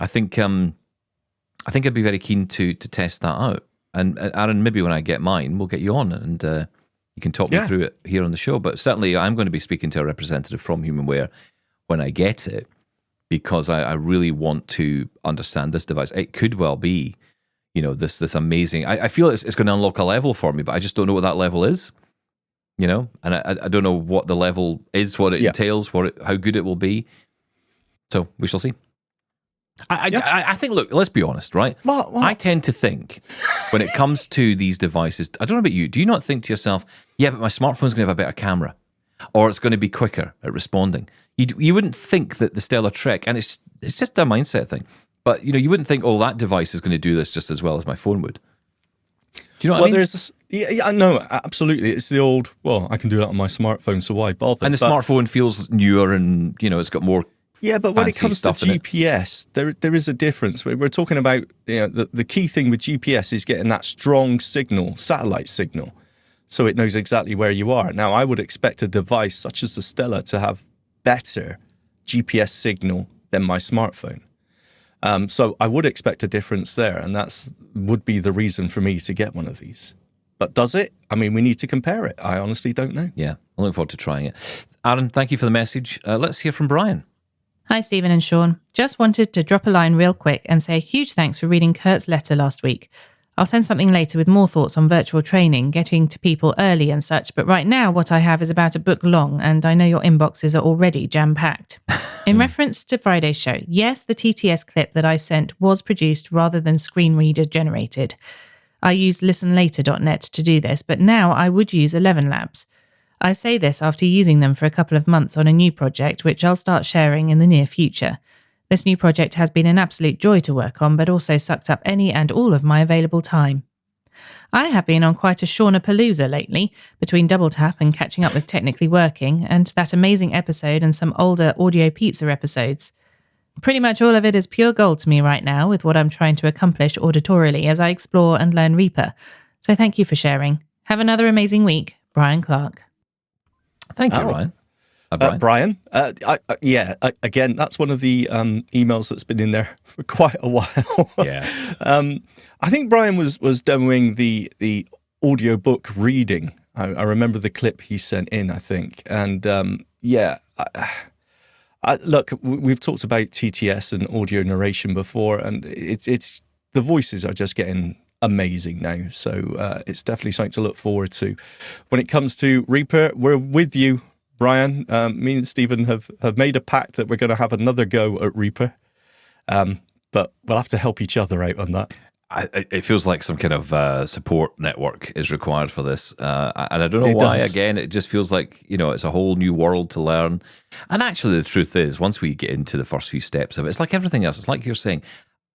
I think I'd be very keen to test that out. And Aaron, maybe when I get mine, we'll get you on and you can talk me through it here on the show. But certainly I'm going to be speaking to a representative from Humanware when I get it, because I really want to understand this device. It could well be, this amazing. I feel it's going to unlock a level for me, but I just don't know what that level is. And I don't know what the level is, what it entails, how good it will be. So we shall see. I think, look, let's be honest, right? What? I tend to think when it comes to these devices, I don't know about you, do you not think to yourself, yeah, but my smartphone's going to have a better camera, or it's going to be quicker at responding? You wouldn't think that the Stellar Trek, and it's just a mindset thing, but you wouldn't think, oh, that device is going to do this just as well as my phone would. Do you know what I mean? There's this, no, absolutely. It's the old, I can do that on my smartphone, so why bother? And the smartphone feels newer and, it's got more. Yeah, but when it comes to stuff in it. GPS, there is a difference. We're talking about, the key thing with GPS is getting that strong signal, satellite signal, so it knows exactly where you are. Now, I would expect a device such as the Stellar to have better GPS signal than my smartphone. So I would expect a difference there, and would be the reason for me to get one of these. But does it? I mean, we need to compare it. I honestly don't know. Yeah, I'm looking forward to trying it. Aaron, thank you for the message. Let's hear from Brian. Hi, Stephen and Shaun. Just wanted to drop a line real quick and say a huge thanks for reading Kurt's letter last week. I'll send something later with more thoughts on virtual training, getting to people early and such, but right now what I have is about a book long, and I know your inboxes are already jam-packed. In reference to Friday's show, yes, the TTS clip that I sent was produced rather than screen reader generated. I used listenlater.net to do this, but now I would use 11 Labs. I say this after using them for a couple of months on a new project, which I'll start sharing in the near future. This new project has been an absolute joy to work on, but also sucked up any and all of my available time. I have been on quite a Shaunapalooza lately, between Double Tap and catching up with Technically Working, and that amazing episode and some older Audio Pizza episodes. Pretty much all of it is pure gold to me right now with what I'm trying to accomplish auditorially as I explore and learn Reaper. So thank you for sharing. Have another amazing week. Brian Clark. Thank you, Ryan. Brian, again, that's one of the emails that's been in there for quite a while. Yeah. I think Brian was demoing the audiobook reading. I remember the clip he sent in, I think. And look, we've talked about TTS and audio narration before, and it's the voices are just getting amazing now. So it's definitely something to look forward to. When it comes to Reaper, we're with you, Brian. Me and Stephen have made a pact that we're going to have another go at Reaper. But we'll have to help each other out on that. It feels like some kind of support network is required for this. And I don't know why, again, it just feels like, it's a whole new world to learn. And actually, the truth is, once we get into the first few steps of it, it's like everything else. It's like you're saying,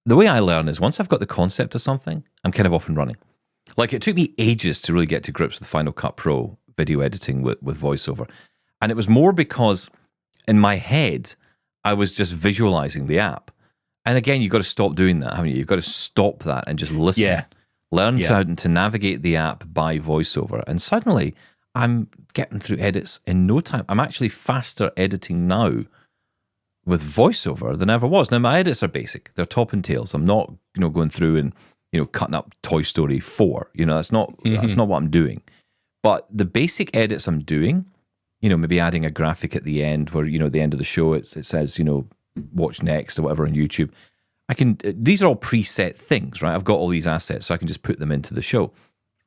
the way I learn is once I've got the concept of something, I'm kind of off and running. Like it took me ages to really get to grips with Final Cut Pro video editing with VoiceOver. And it was more because in my head, I was just visualizing the app. And again, you've got to stop doing that, haven't you? You've got to stop that and just listen. Yeah. Learn to navigate the app by VoiceOver. And suddenly, I'm getting through edits in no time. I'm actually faster editing now with VoiceOver than I ever was. Now, my edits are basic. They're top and tails. I'm not, going through and, cutting up Toy Story 4. That's not what I'm doing. But the basic edits I'm doing, maybe adding a graphic at the end where, at the end of the show, it says, watch next or whatever on YouTube. I can. These are all preset things, right? I've got all these assets, so I can just put them into the show.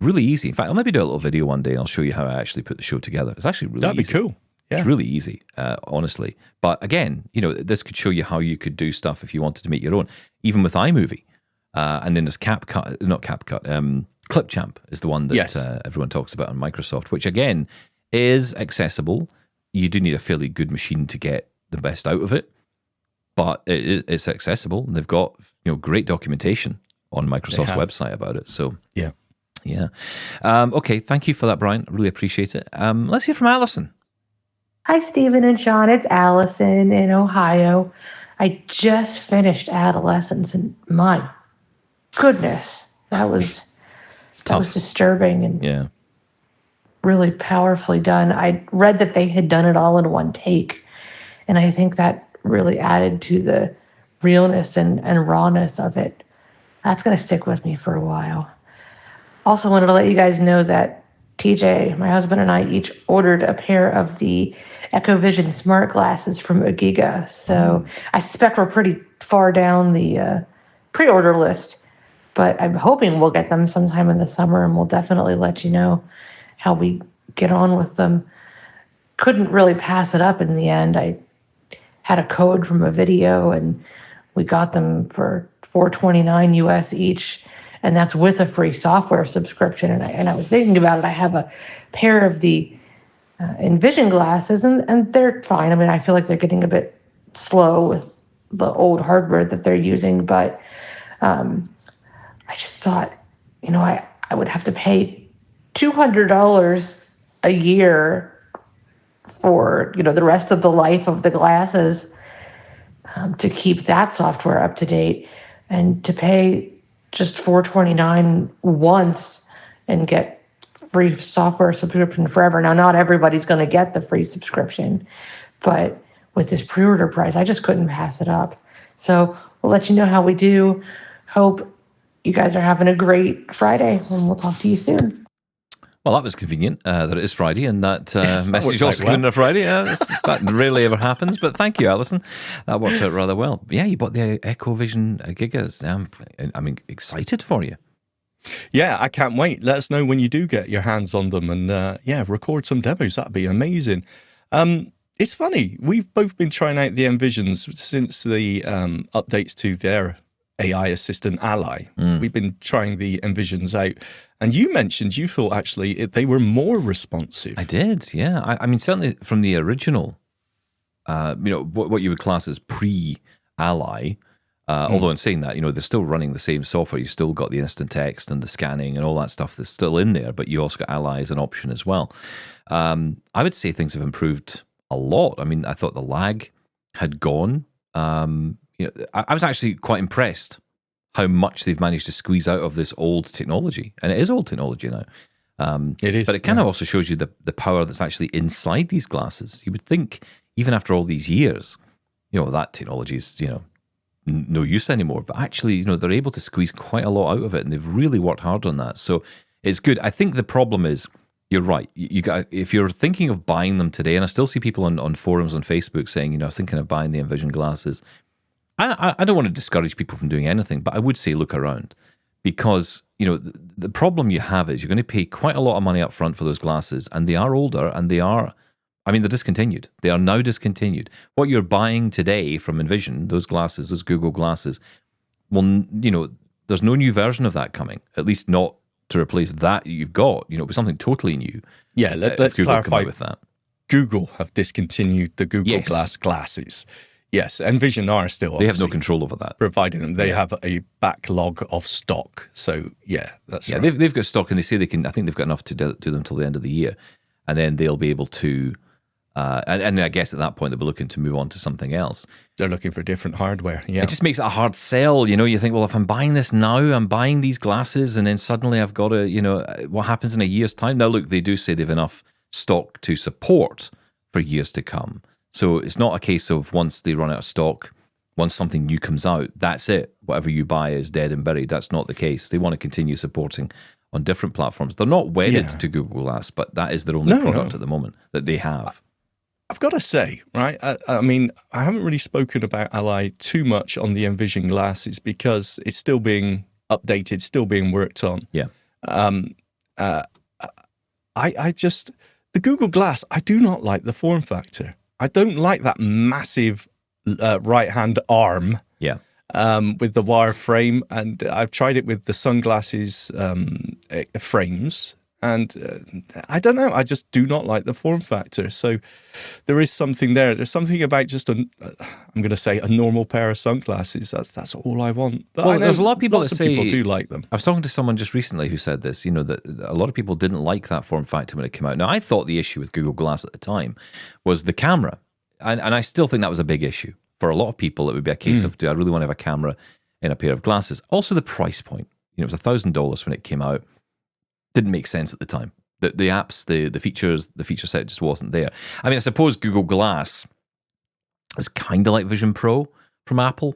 Really easy. In fact, I'll maybe do a little video one day and I'll show you how I actually put the show together. It's actually really easy. That'd be cool. Yeah. It's really easy, honestly. But again, this could show you how you could do stuff if you wanted to make your own, even with iMovie. And then there's Clipchamp is the one that everyone talks about on Microsoft, which again is accessible. You do need a fairly good machine to get the best out of it, but it's accessible. And they've got great documentation on Microsoft's website about it. So yeah. Okay, thank you for that, Brian. I really appreciate it. Let's hear from Alison. Hi, Stephen and Shaun. It's Allison in Ohio. I just finished Adolescence, and my goodness, that was disturbing and really powerfully done. I read that they had done it all in one take, and I think that really added to the realness and rawness of it. That's going to stick with me for a while. Also wanted to let you guys know that TJ, my husband, and I each ordered a pair of the EchoVision smart glasses from Agiga. So I suspect we're pretty far down the pre-order list, but I'm hoping we'll get them sometime in the summer, and we'll definitely let you know how we get on with them. Couldn't really pass it up in the end. I had a code from a video, and we got them for $4.29 US each. And that's with a free software subscription. And I was thinking about it. I have a pair of the Envision glasses, and they're fine. I mean, I feel like they're getting a bit slow with the old hardware that they're using. But I just thought, I would have to pay $200 a year for, the rest of the life of the glasses to keep that software up to date, and to pay just $4.29 once and get free software subscription forever. Now, not everybody's going to get the free subscription, but with this pre-order price, I just couldn't pass it up. So we'll let you know how we do. Hope you guys are having a great Friday, and we'll talk to you soon. Well, that was convenient that it is Friday, and that message also came on a Friday. That rarely ever happens, but thank you, Alison. That worked out rather well. But yeah, you bought the EchoVision Gigas. I'm excited for you. Yeah, I can't wait. Let us know when you do get your hands on them, and record some demos. That'd be amazing. It's funny. We've both been trying out the Envisions since the updates to their AI assistant Ally. We've been trying the Envisions out. And you mentioned you thought actually they were more responsive. I did, yeah. I mean, certainly from the original, what you would class as pre-Ally, although in saying that, they're still running the same software. You've still got the instant text and the scanning and all that stuff that's still in there, but you also got Ally as an option as well. I would say things have improved a lot. I mean, I thought the lag had gone. I was actually quite impressed how much they've managed to squeeze out of this old technology. And it is old technology now. It is. But it kind of also shows you the power that's actually inside these glasses. You would think, even after all these years, that technology is, no use anymore. But actually, they're able to squeeze quite a lot out of it, and they've really worked hard on that. So it's good. I think the problem is, you're right. If you're thinking of buying them today, and I still see people on forums on Facebook saying, thinking of buying the Envision glasses, I don't want to discourage people from doing anything, but I would say look around, because the problem you have is you're going to pay quite a lot of money up front for those glasses, and they are older, and they're discontinued. They are now discontinued. What you're buying today from Envision, those glasses, those Google glasses, well, there's no new version of that coming, at least not to replace that you've got, with something totally new. Yeah, let's clarify with that. Google have discontinued the Google Glass glasses. Yes, Envision are still. They have no control over that. Providing them, they have a backlog of stock. So that's right. They've got stock, and they say they can. I think they've got enough to do them till the end of the year, and then they'll be able to. And I guess at that point they'll be looking to move on to something else. They're looking for different hardware. Yeah, it just makes it a hard sell. You think, well, if I'm buying this now, I'm buying these glasses, and then suddenly I've got to. What happens in a year's time? Now, look, they do say they've enough stock to support for years to come. So it's not a case of once they run out of stock, once something new comes out, that's it. Whatever you buy is dead and buried. That's not the case. They want to continue supporting on different platforms. They're not wedded to Google Glass, but that is their only product at the moment that they have. I've got to say, right? I mean, I haven't really spoken about Ally too much on the Envision glasses because it's still being updated, still being worked on. Yeah. I just, the Google Glass, I do not like the form factor. I don't like that massive right-hand arm. Yeah. With the wire frame, and I've tried it with the sunglasses frames, and I don't know. I just do not like the form factor. So there is something there. There's something about just I'm going to say a normal pair of sunglasses. That's all I want. But Well, I know there's a lot of people lots that of people say- do like them. I was talking to someone just recently who said this, that a lot of people didn't like that form factor when it came out. Now, I thought the issue with Google Glass at the time was the camera. And I still think that was a big issue. For a lot of people, it would be a case of, do I really want to have a camera in a pair of glasses? Also, the price point. It was $1,000 when it came out. Didn't make sense at the time. The apps, the features, the feature set just wasn't there. I mean, I suppose Google Glass is kind of like Vision Pro from Apple.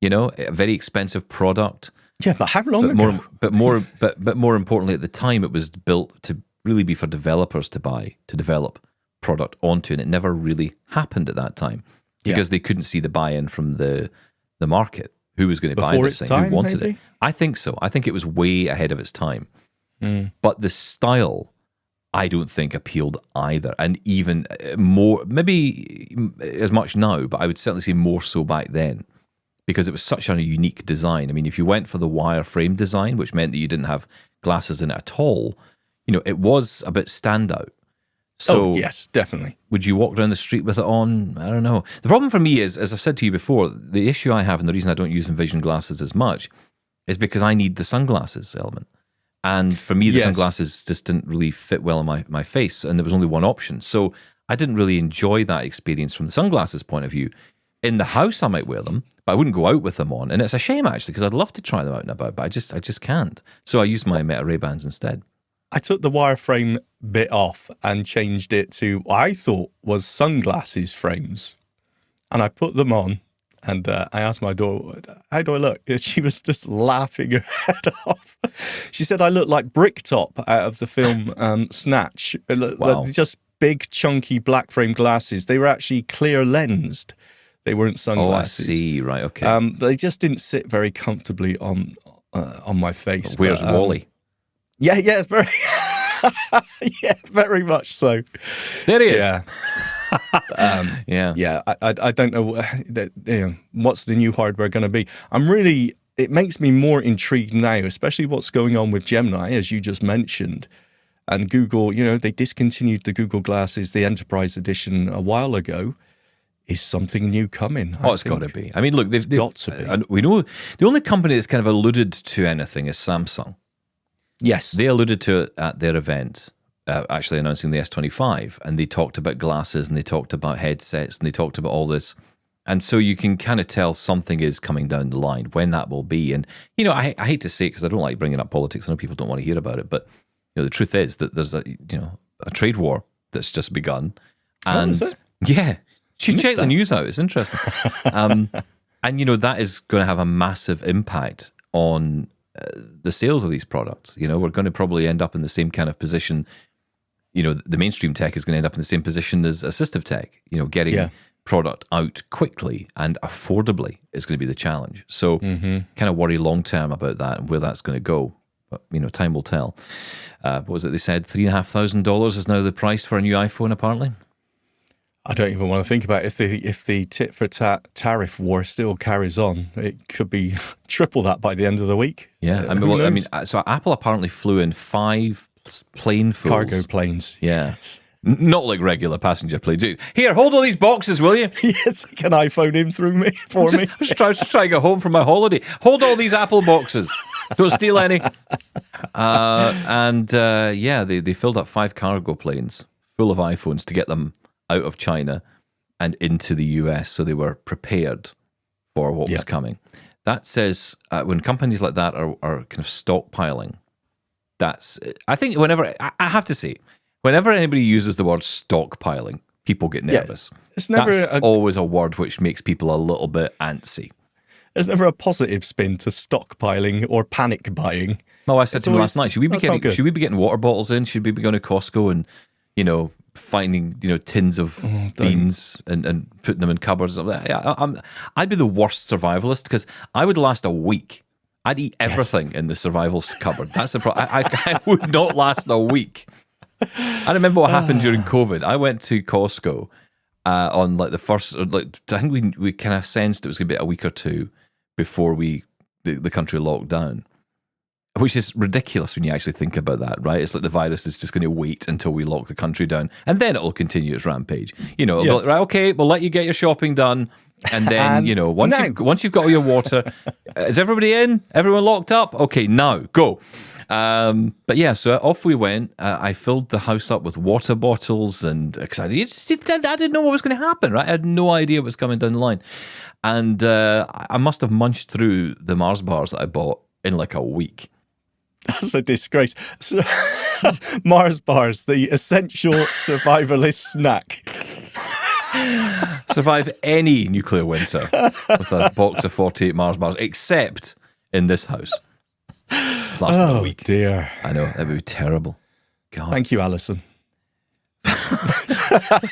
A very expensive product. Yeah, but how long ago? But more importantly, at the time, it was built to really be for developers to buy, to develop product onto, and it never really happened at that time because they couldn't see the buy-in from the market. Who was going to buy Before this its thing? time, Who wanted maybe? it? I think so. I think it was way ahead of its time. But the style, I don't think appealed either. And even more, maybe as much now, but I would certainly say more so back then because it was such a unique design. I mean, if you went for the wireframe design, which meant that you didn't have glasses in it at all, it was a bit standout. So yes, definitely. would you walk down the street with it on? I don't know. The problem for me is, as I've said to you before, the issue I have and the reason I don't use Envision glasses as much is because I need the sunglasses element. And for me, the sunglasses just didn't really fit well on my face, and there was only one option. So I didn't really enjoy that experience from the sunglasses point of view. In the house, I might wear them, but I wouldn't go out with them on. And it's a shame, actually, because I'd love to try them out and about, but I just can't. So I use my Meta Ray-Bans instead. I took the wireframe bit off and changed it to what I thought was sunglasses frames. And I put them on and I asked my daughter, how do I look? And she was just laughing her head off. She said I look like Bricktop out of the film Snatch. Wow. Just big, chunky black frame glasses. They were actually clear lensed. They weren't sunglasses. Oh, I see. Right, okay. They just didn't sit very comfortably on my face. Where's but, Wally? Yeah, very, yeah, very much so. There he is. Yeah, Yeah. I don't know what's the new hardware going to be. It makes me more intrigued now, especially what's going on with Gemini, as you just mentioned. And Google, they discontinued the Google Glasses, the Enterprise Edition, a while ago. Is something new coming? Oh, it's got to be. I mean, look, they've got to be. And we know the only company that's kind of alluded to anything is Samsung. Yes. They alluded to it at their event, actually announcing the S25, and they talked about glasses, and they talked about headsets, and they talked about all this. And so you can kind of tell something is coming down the line. When that will be, and I hate to say it because I don't like bringing up politics. I know people don't want to hear about it, but the truth is that there's a trade war that's just begun, and is it? yeah, you check the that. news out. It's interesting, and that is going to have a massive impact on the sales of these products. We're going to probably end up in the same kind of position. The mainstream tech is going to end up in the same position as assistive tech. Getting product out quickly and affordably is going to be the challenge. So kind of worry long term about that and where that's going to go. But time will tell. What was it they said? $3,500 is now the price for a new iPhone, apparently. I don't even want to think about if the tit for tat tariff war still carries on. It could be triple that by the end of the week. Yeah, Who knows? so Apple apparently flew in 5 planefuls. Cargo planes. Yeah. Not like regular passenger planes. Here, hold all these boxes, will you? Yes, can iPhone him through me for me? I'm just trying to get home from my holiday. Hold all these Apple boxes. Don't steal any. They filled up 5 cargo planes full of iPhones to get them out of China and into the US, so they were prepared for what was coming. That says when companies like that are kind of stockpiling, I think I have to say, whenever anybody uses the word stockpiling, people get nervous. It's never always a word which makes people a little bit antsy. There's never a positive spin to stockpiling or panic buying. No, I said to him last night, should we be that's not good. getting water bottles in? Should we be going to Costco and finding tins of beans and putting them in cupboards. I'd be the worst survivalist because I would last a week. I'd eat everything in the survival cupboard. That's the problem. I would not last a week. I remember what happened during COVID. I went to Costco on like the first. I think we kind of sensed it was going to be a week or two before the country locked down. Which is ridiculous when you actually think about that, right? It's like the virus is just going to wait until we lock the country down, and then it'll continue its rampage. It'll be like, right, okay, we'll let you get your shopping done, and then once you've got all your water, is everybody in? Everyone locked up? Okay, now go. But yeah, so off we went. I filled the house up with water bottles, and because I didn't know what was going to happen, right? I had no idea what was coming down the line, and I must have munched through the Mars bars that I bought in like a week. That's a disgrace. So, Mars bars, the essential survivalist snack. Survive any nuclear winter with a box of 48 Mars bars, except in this house. It lasted a week. Dear. I know, that would be terrible. God. Thank you, Alison.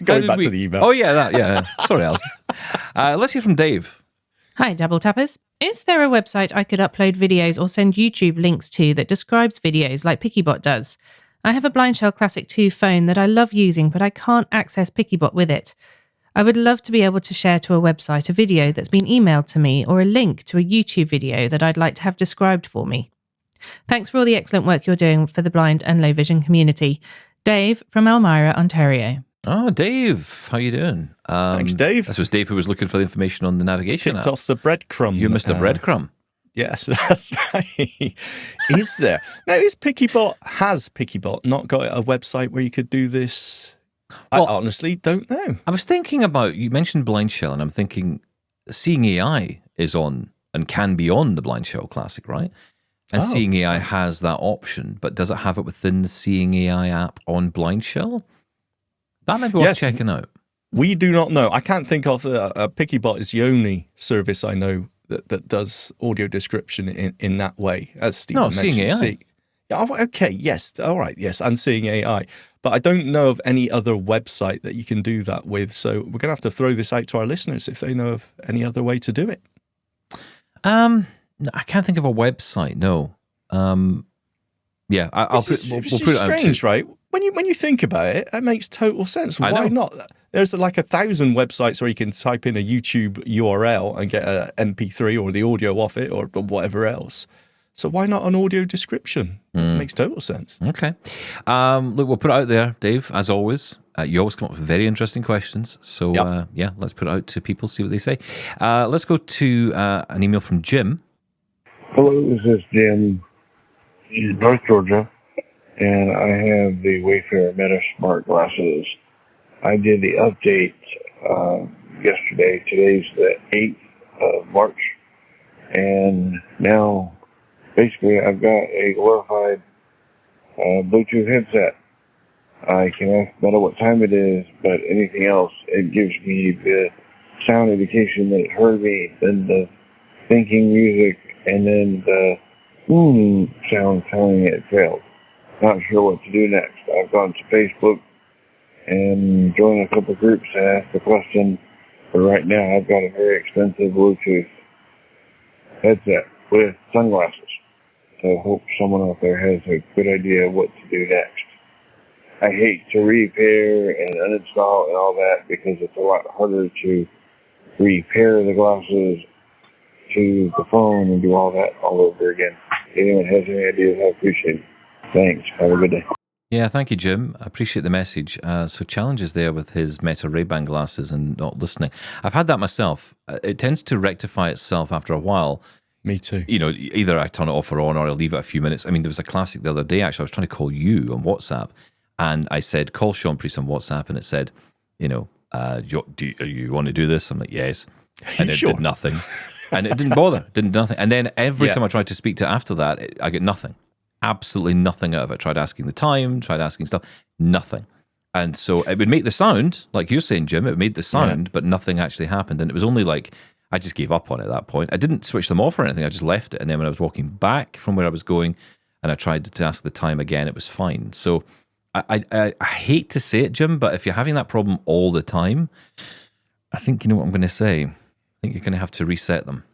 Going back to the email. Oh, yeah. Sorry, Alison. Let's hear from Dave. Hi, Double Tappers. Is there a website I could upload videos or send YouTube links to that describes videos like PickyBot does? I have a Blindshell Classic 2 phone that I love using, but I can't access PickyBot with it. I would love to be able to share to a website a video that's been emailed to me or a link to a YouTube video that I'd like to have described for me. Thanks for all the excellent work you're doing for the blind and low vision community. Dave from Elmira, Ontario. Oh, Dave, how you doing? Thanks, Dave. This was Dave who was looking for the information on the navigation Kicked app. off the breadcrumb. You're Mr. Breadcrumb. Yes, that's right. Is there? Now, has PickyBot not got a website where you could do this? Well, I honestly don't know. I was thinking about, you mentioned Blindshell, and I'm thinking Seeing AI is on and can be on the Blindshell Classic, right? And Seeing AI has that option, but does it have it within the Seeing AI app on Blindshell? That might be worth checking out. We do not know. I can't think of PickyBot is the only service I know that does audio description in that way, as Stephen mentioned. Seeing AI. Okay, yes. All right, yes, and Seeing AI. But I don't know of any other website that you can do that with. So we're going to have to throw this out to our listeners if they know of any other way to do it. I can't think of a website, no. Yeah, we'll put it out. Strange, right? When you think about it, it makes total sense. Why not? There's like 1,000 websites where you can type in a YouTube URL and get an MP3 or the audio off it or whatever else. So why not an audio description? It makes total sense. Okay. Look, we'll put it out there, Dave, as always. You always come up with very interesting questions. So, let's put it out to people, see what they say. Let's go to an email from Jim. Hello, this is Jim in North Georgia, and I have the Wayfair Meta Smart Glasses. I did the update yesterday. Today's the 8th of March, and now basically I've got a glorified Bluetooth headset. I can ask Meta what time it is, but anything else, it gives me the sound indication that it heard me, then the thinking music, and then the sound telling it failed. Not sure what to do next. I've gone to Facebook and joined a couple groups and asked the question, but right now I've got a very expensive Bluetooth headset with sunglasses. So I hope someone out there has a good idea of what to do next. I hate to repair and uninstall and all that because it's a lot harder to repair the glasses to the phone and do all that all over again. If anyone has any ideas, I appreciate it. Thanks. Have a good day. Yeah, thank you, Jim. I appreciate the message. So challenges there with his Meta Ray-Ban glasses and not listening. I've had that myself. It tends to rectify itself after a while. Me too. You know, either I turn it off or on, or I leave it a few minutes. I mean, there was a classic the other day, actually. I was trying to call you on WhatsApp, and I said, call Shaun Priest on WhatsApp, and it said, do you want to do this? I'm like, yes. And it did nothing. And it didn't bother. Didn't do nothing. And then every time I tried to speak to it after that, I get nothing. Absolutely nothing out of it. Tried asking the time, tried asking stuff, nothing. And so it would make the sound, like you're saying, Jim, it made the sound, but nothing actually happened. And it was only like, I just gave up on it at that point. I didn't switch them off or anything. I just left it. And then when I was walking back from where I was going and I tried to ask the time again, it was fine. So I hate to say it, Jim, but if you're having that problem all the time, I think you know what I'm going to say. I think you're going to have to reset them.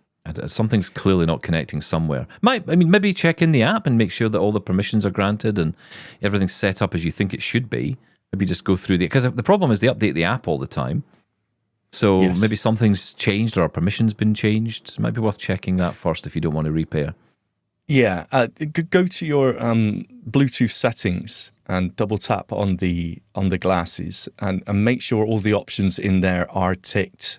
Something's clearly not connecting somewhere. Maybe check in the app and make sure that all the permissions are granted and everything's set up as you think it should be. Maybe just go through because the problem is they update the app all the time. So maybe something's changed or our permission's been changed. It might be worth checking that first if you don't want to repair. Yeah, go to your Bluetooth settings and double tap on the glasses and make sure all the options in there are ticked.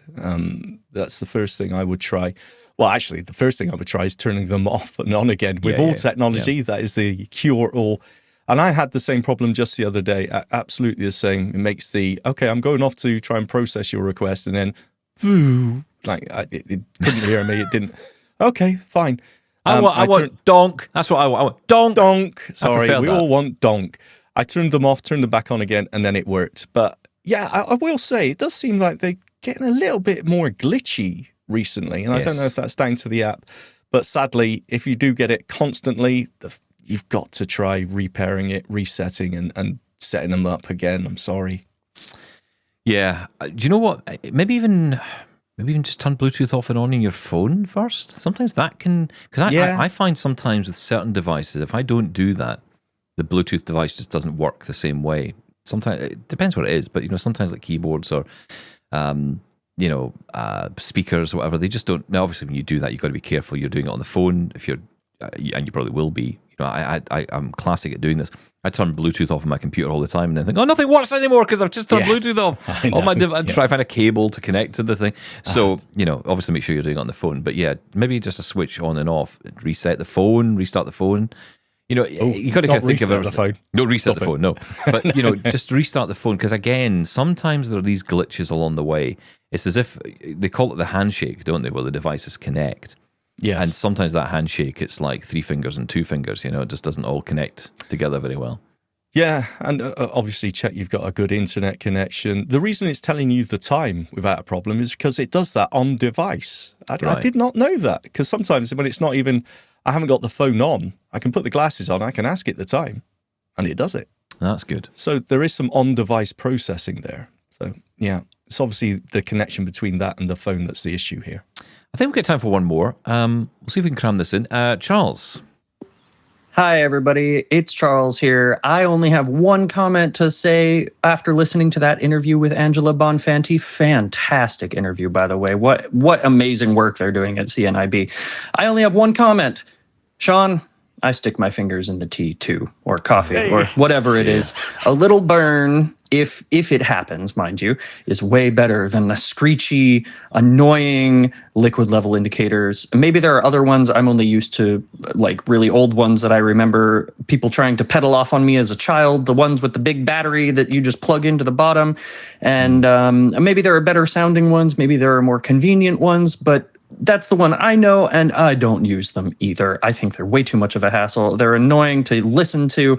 That's the first thing I would try. Well, actually, the first thing I would try is turning them off and on again. With all technology, that is the cure-all. And I had the same problem just the other day. Absolutely the same. It makes I'm going off to try and process your request, and then, it couldn't hear me. It didn't. Okay, fine. I want donk. That's what I want. I want donk. Donk. Sorry, we all want donk. I turned them off, turned them back on again, and then it worked. But yeah, I will say it does seem like they're getting a little bit more glitchy recently, and I don't know if that's down to the app. But sadly, if you do get it constantly, you've got to try repairing it, resetting, and setting them up again. I'm sorry. Yeah. Do you know what? Maybe even just turn Bluetooth off and on in your phone first. Sometimes that can... Because I find sometimes with certain devices, if I don't do that, the Bluetooth device just doesn't work the same way. Sometimes, it depends what it is, but sometimes like keyboards or, speakers or whatever, they just don't... Now, obviously, when you do that, you've got to be careful. You're doing it on the phone, if you're... and you probably will be. I'm classic at doing this. I turn Bluetooth off on my computer all the time and then think, nothing works anymore because I've just turned Bluetooth off. I try to find a cable to connect to the thing. So, obviously make sure you're doing it on the phone. But yeah, maybe just a switch on and off. Reset the phone, restart the phone. You got to kind of think of everything. The phone. No, reset the phone, no. But, just restart the phone because, again, sometimes there are these glitches along the way. It's as if they call it the handshake, don't they, where the devices connect. Yes. And sometimes that handshake, it's like 3 fingers and 2 fingers, it just doesn't all connect together very well. Yeah, and obviously check you've got a good internet connection. The reason it's telling you the time without a problem is because it does that on device. I did not know that, because sometimes when it's not even, I haven't got the phone on, I can put the glasses on, I can ask it the time, and it does it. That's good. So there is some on-device processing there. So yeah, it's obviously the connection between that and the phone that's the issue here. I think we've got time for one more. We'll see if we can cram this in. Charles. Hi, everybody. It's Charles here. I only have one comment to say after listening to that interview with Angela Bonfanti. Fantastic interview, by the way. What amazing work they're doing at CNIB. I only have one comment. Shaun, I stick my fingers in the tea too, or coffee, or whatever it is. A little burn, if it happens, mind you, is way better than the screechy, annoying liquid level indicators. Maybe there are other ones. I'm only used to like really old ones that I remember people trying to pedal off on me as a child, the ones with the big battery that you just plug into the bottom. And maybe there are better sounding ones. Maybe there are more convenient ones, but that's the one I know, and I don't use them either. I think they're way too much of a hassle. They're annoying to listen to.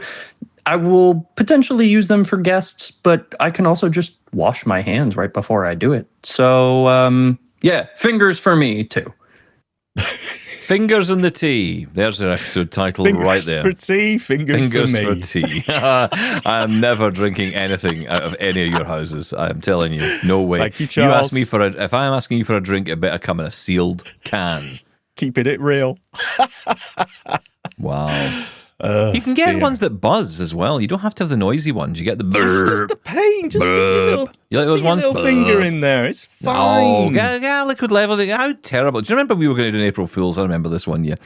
I will potentially use them for guests, but I can also just wash my hands right before I do it. So, fingers for me, too. Fingers in the tea. There's an episode title right there. Fingers for tea, fingers for me. For tea. I am never drinking anything out of any of your houses. I am telling you, no way. Thank you, Charles. You ask me if I am asking you for a drink, it better come in a sealed can. Keeping it real. Wow. You can get ones that buzz as well. You don't have to have the noisy ones. You get the burp. It's just the pain. Just get your little finger in there. It's fine. Oh, liquid level. How terrible. Do you remember we were going to do an April Fool's? I remember this one, yeah.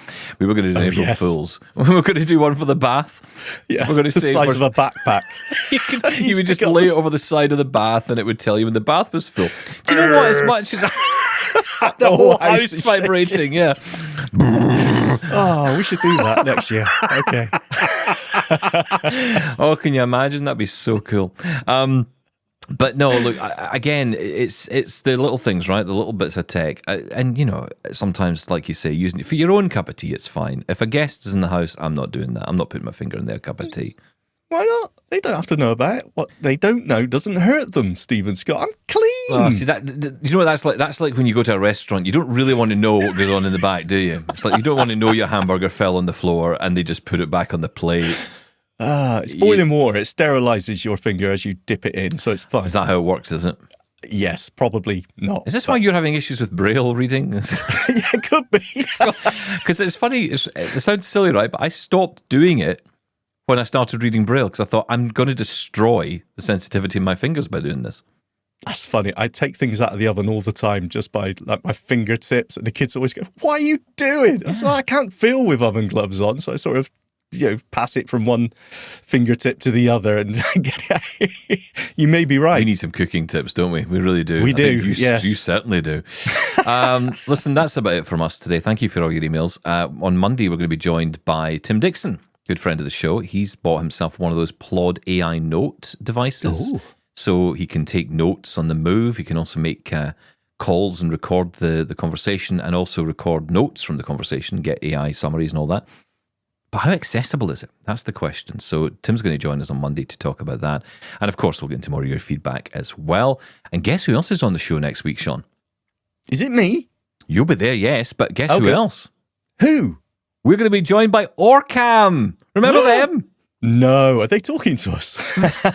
We were going to do an April Fool's. We were going to do one for the bath. Yeah, we're going to the size of a backpack. you would just lay it over the side of the bath and it would tell you when the bath was full. Do you know what? As much as the whole house vibrating, yeah. Oh, we should do that next year. Okay. Oh, can you imagine? That'd be so cool. But no, look, again, it's the little things, right? The little bits of tech. And, sometimes, like you say, using it for your own cup of tea, it's fine. If a guest is in the house, I'm not doing that. I'm not putting my finger in their cup of tea. Why not? They don't have to know about it. What they don't know doesn't hurt them, Stephen Scott. I'm clean. Oh, see, you know what that's like? That's like when you go to a restaurant. You don't really want to know what goes on in the back, do you? It's like you don't want to know your hamburger fell on the floor and they just put it back on the plate. It's boiling water. It sterilizes your finger as you dip it in, so it's fine. Is that how it works, is it? Yes, probably not. Is this why you're having issues with Braille reading? Yeah, it could be. Because it's funny, it sounds silly, right? But I stopped doing it when I started reading Braille because I thought I'm going to destroy the sensitivity of my fingers by doing this. That's funny. I take things out of the oven all the time just by like my fingertips, and the kids always go, "What are you doing?" I said, "I can't feel with oven gloves on," so I sort of, pass it from one fingertip to the other and get it. You may be right. We need some cooking tips, don't we? We really do. We do. Yes, you certainly do. Listen, that's about it from us today. Thank you for all your emails. On Monday, we're going to be joined by Tim Dixon, good friend of the show. He's bought himself one of those Plod AI Note devices. Ooh. So he can take notes on the move. He can also make calls and record the conversation, and also record notes from the conversation, get AI summaries and all that. But how accessible is it? That's the question. So Tim's going to join us on Monday to talk about that. And of course, we'll get into more of your feedback as well. And guess who else is on the show next week, Shaun? Is it me? You'll be there, yes. But guess who else? Who? We're going to be joined by Orcam. Remember them? No. Are they talking to us?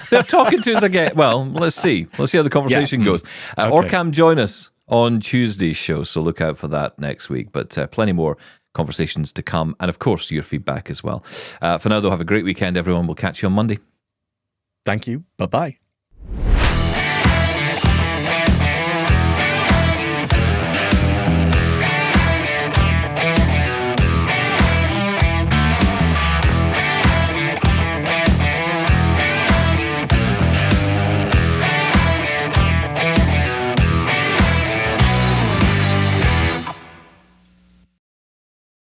They're talking to us again. Well, let's see. Let's see how the conversation goes. Okay. Orcam join us on Tuesday's show. So look out for that next week. But plenty more conversations to come, and of course your feedback as well. For now though, have a great weekend everyone. We'll catch you on Monday. Thank you. Bye-bye.